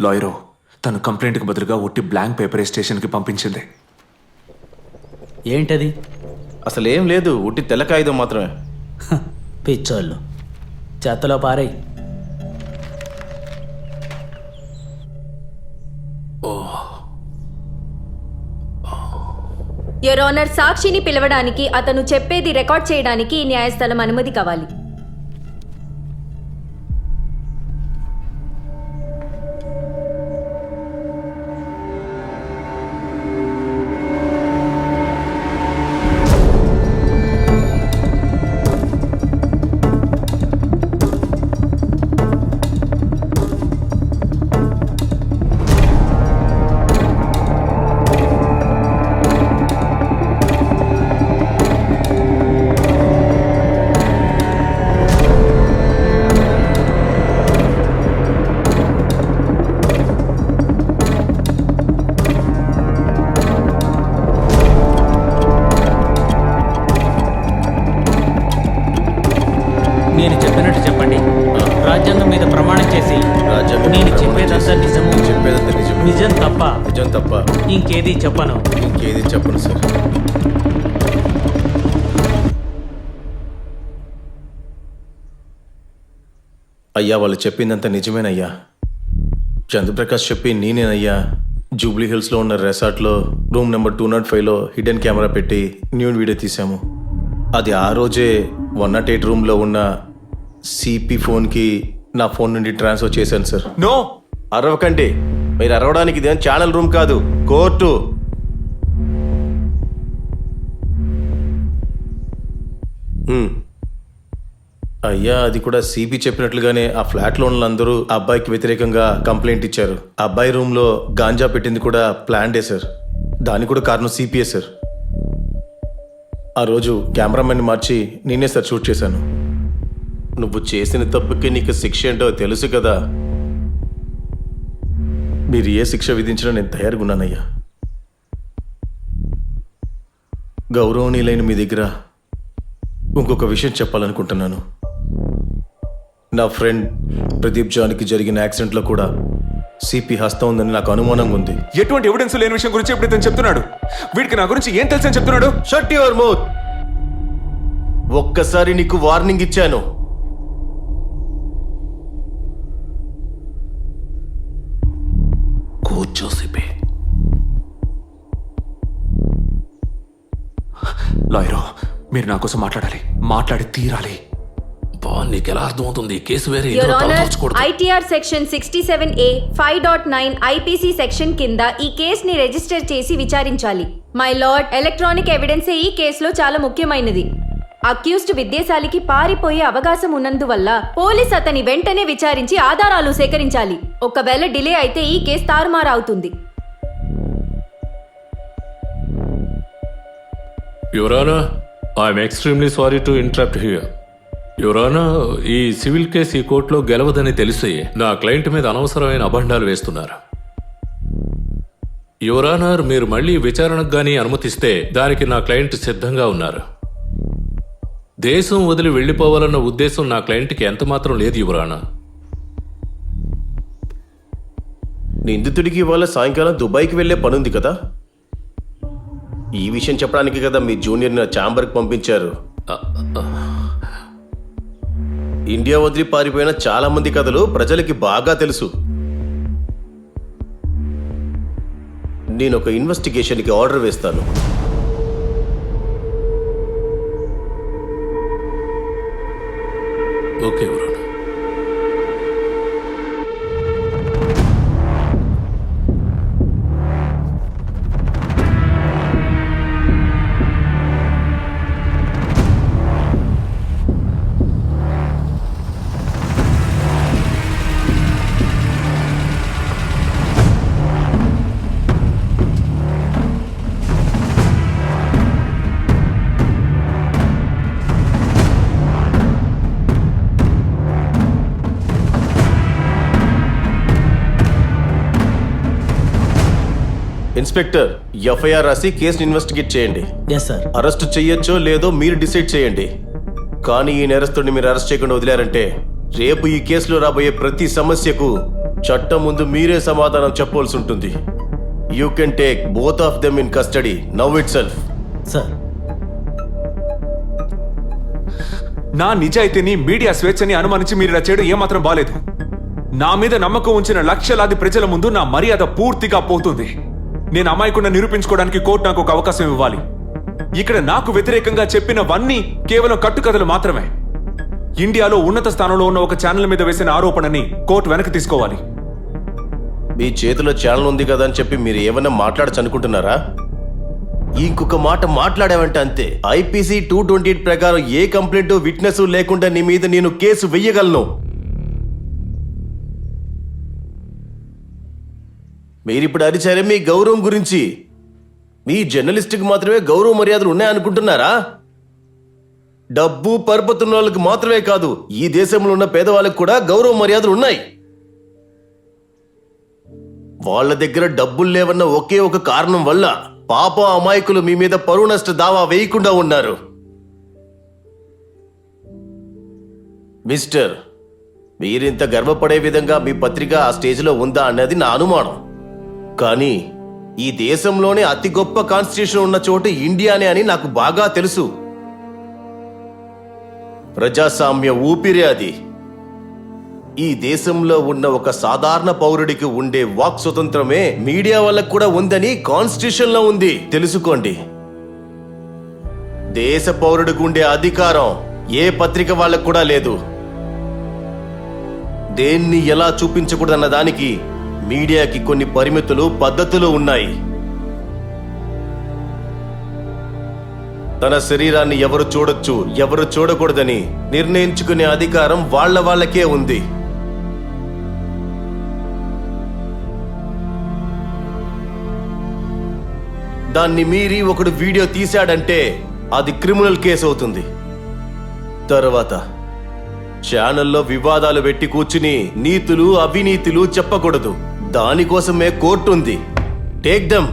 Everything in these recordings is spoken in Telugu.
లాయరు తను కంప్లైంట్కి బదులుగా ఒట్టి బ్లాంక్ పేపర్ స్టేషన్కి పంపించింది. ఏంటది? అసలు ఏం లేదు, ఉట్టి తెల్ల కాగితం మాత్రమే. పిచ్చోళ్ళు, చెత్తలో పారేయ్. యువర్ ఆనర్, సాక్షిని పిలవడానికి, అతను చెప్పేది రికార్డ్ చేయడానికి న్యాయస్థలం అనుమతి కావాలి. నేను చెప్పినట్టు చెప్పండి. రాజ్యాంగం మీద ప్రమాణం చేసి నేను చెప్పేదంతా నిజము, నిజం తప్ప ఇంకేది చెప్పను. సార్. అయ్యా, వాళ్ళు చెప్పిందంతా నిజమేనయ్యా. చంద్రప్రకాష్ చెప్పి నేనేనయ్యా జూబ్లీ హిల్స్లో ఉన్న రెసార్ట్లో రూమ్ నెంబర్ 205లో హిడెన్ కెమెరా పెట్టి న్యూడ్ వీడియో తీసాము. అది ఆ రోజే 108 రూమ్లో ఉన్న సిపి ఫోన్కి నా ఫోన్ నుండి ట్రాన్స్ఫర్ చేశాను సార్. నో, అరవకండి. మీరు అరవడానికి ఇదేం ఛానల్ రూమ్ కాదు, కోర్టు. అయ్యా, అది కూడా సిపి చెప్పినట్లుగానే ఆ ఫ్లాట్లో ఉన్న అందరూ ఆ అబ్బాయికి వ్యతిరేకంగా కంప్లైంట్ ఇచ్చారు. ఆ అబ్బాయి రూమ్లో గాంజా పెట్టింది కూడా ప్లాన్డే సార్. దానికి కూడా కారణం సిపిఏ సార్. ఆ రోజు కెమెరామెన్ని మార్చి నేనే సార్ షూట్ చేశాను. నువ్వు చేసిన తప్పుకి నీకు శిక్ష ఏంటో తెలుసు కదా. మీరు ఏ శిక్ష విధించినా నేను తయారుగా ఉన్నానయ్యా. గౌరవనీయులైన మీ దగ్గర ఇంకొక విషయం చెప్పాలనుకుంటున్నాను. నా ఫ్రెండ్ ప్రదీప్ జాన్కి జరిగిన యాక్సిడెంట్లో కూడా సిపి హస్తం ఉందని నాకు అనుమానంగా ఉంది. ఎటువంటి ఎవిడెన్స్ లేని విషయం గురించి ఇప్పుడు ఇతను చెప్తున్నాడు. వీడికి నా గురించి ఏం తెలుసని చెప్తున్నాడు? Shut your mouth. ఒక్కసారి నీకు వార్నింగ్ ఇచ్చాను. కూర్చో సిపి. లాయరు, మీరు నా కోసం మాట్లాడి తీరాలి. నీకెలా అర్థమవుతుంది? కేసు వేరే your honour, ITR section 67A 5.9 IPC section కింద ఈ కేసుని రిజిస్టర్ చేసి విచారించాలి. మై లార్డ్, ఎలక్ట్రానిక్ ఎవిడెన్సే ఈ కేసులో చాలా ముఖ్యమైనది. అక్యూజ్డ్ విద్యాశాలికి పారిపోయే అవకాశం ఉన్నందువల్ల పోలీస్ అతని వెంటనే విచారించి ఆధారాలు సేకరించాలి. ఒకవేళ డిలే అయితే ఈ కేసు తారుమారు అవుతుంది. Your honour, I'm extremely sorry to interrupt here. Your honour, ఈ సివిల్ కేసు ఈ కోర్టులో గెలవదని తెలిసి నా క్లయింట్ మీద అనవసరమైన అభండాలు వేస్తున్నారు. యువర్ ఆనర్, మీరు మళ్ళీ విచారణకు గానీ అనుమతిస్తే దానికి నా క్లయింట్ సిద్ధంగా ఉన్నారు. దేశం వదిలి వెళ్లిపోవాలన్న ఉద్దేశం నా క్లయింట్కి ఎంత మాత్రం లేదు యువర్ ఆనర్. నిందితుడికి ఇవాళ సాయంకాలం దుబాయ్కి వెళ్లే పనుంది కదా. ఈ విషయం చెప్పడానికి కదా మీ జూనియర్ని ఛాంబర్కి పంపించారు. ఇండియా వదిలి పారిపోయిన చాలా మంది కథలు ప్రజలకి బాగా తెలుసు. నేను ఒక ఇన్వెస్టిగేషన్కి ఆర్డర్ వేస్తాను. Okay your honour. Inspector, FIR రాసి కేసుని ఇన్వెస్టిగేట్ చేయండి. Yes sir. అరెస్ట్ చెయ్యొచ్చో లేదో మీరు డిసైడ్ చేయండి. కానీ ఈ నేరస్తుడిని మీరు అరెస్ట్ చేయకుండా వదిలారంటే రేపు ఈ కేసులో రాబోయే ప్రతి సమస్యకు చట్టం ముందు మీరే సమాధానం చెప్పాల్సి ఉంటుంది. You can take both of them in custody now it self. Sir, నా నిజాయితీని, మీడియా స్వేచ్ఛని అనుమానించి మీరు ఇలా చేయడం ఏమాత్రం బాలేదు. నా మీద నమ్మకం ఉంచిన లక్షలాది ప్రజల ముందు నా మర్యాద పూర్తిగా పోతుంది. నేను అమాయకుండా నిరూపించుకోవడానికి కోర్టు నాకు ఒక అవకాశం ఇవ్వాలి. ఇక్కడ నాకు వ్యతిరేకంగా చెప్పినవన్నీ కేవలం కట్టుకథలు మాత్రమే. ఇండియాలో ఉన్నత స్థానంలో ఉన్న ఒక ఛానల్ మీద వేసిన ఆరోపణని కోర్టు వెనక్కి తీసుకోవాలి. మీ చేతిలో ఛానల్ ఉంది కదా అని చెప్పి మీరు ఏమన్నా మాట్లాడచ్చు అనుకుంటున్నారా? ఇంకొక మాట మాట్లాడావంటే అంతే. ఐపీసీ 228 ప్రకారం ఏ కంప్లైంట్ విట్నెస్ లేకుండా నీ మీద నేను కేసు వెయ్యగలను. మీరిప్పుడు అరిచారే మీ గౌరవం గురించి. మీ జర్నలిస్ట్కి మాత్రమే గౌరవ మర్యాదలు ఉన్నాయనుకుంటున్నారా? డబ్బు పరపతున్న వాళ్ళకి మాత్రమే కాదు, ఈ దేశంలో ఉన్న పేదవాళ్ళకి కూడా గౌరవ మర్యాదలు ఉన్నాయి. వాళ్ళ దగ్గర డబ్బులు లేవన్న ఒకే ఒక కారణం వల్ల పాప అమాయకులు మీ మీద పరువు నష్ట దావా వేయకుండా ఉన్నారు. మిస్టర్, మీరింత గర్వపడే విధంగా మీ పత్రిక ఆ స్టేజ్లో ఉందా అన్నది నా అనుమానం. కానీ ఈ దేశంలోనే అతి గొప్ప కాన్స్టిట్యూషన్ ఉన్న చోటు ఇండియానే అని నాకు బాగా తెలుసు. ప్రజాస్వామ్య ఊపిరి అది. ఈ దేశంలో ఉన్న ఒక సాధారణ పౌరుడికి ఉండే వాక్ స్వతంత్రమే మీడియా వాళ్ళకు కూడా ఉందని కాన్స్టిట్యూషన్ లో ఉంది, తెలుసుకోండి. దేశ పౌరుడికి ఉండే అధికారం ఏ పత్రిక వాళ్ళకు కూడా లేదు. దేన్ని ఎలా చూపించకూడదన్న దానికి మీడియాకి కొన్ని పరిమితులు, పద్ధతులు ఉన్నాయి. తన శరీరాన్ని ఎవరు చూడొచ్చు, ఎవరు చూడకూడదని నిర్ణయించుకునే అధికారం వాళ్ళకే ఉంది. దాన్ని మీరి ఒకడు వీడియో తీశాడంటే అది క్రిమినల్ కేసు అవుతుంది. తర్వాత ఛానల్లో వివాదాలు పెట్టి కూర్చుని నీతులు, అవినీతులు చెప్పకూడదు. దానికోసమే కోర్టు ఉంది. Take them.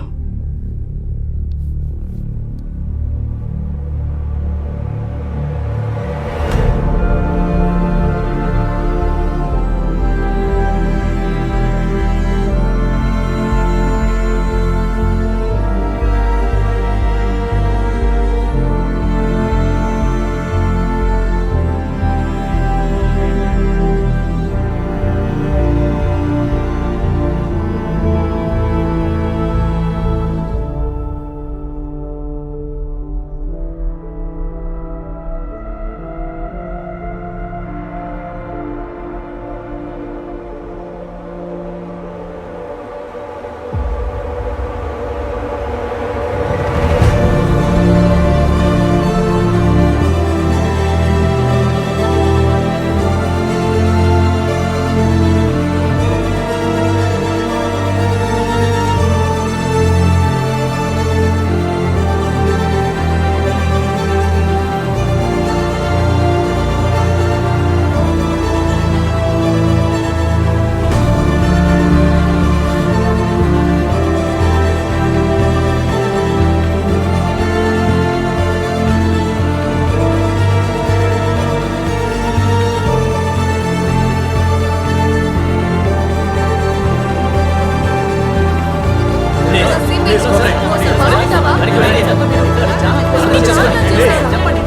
చెప్పండి.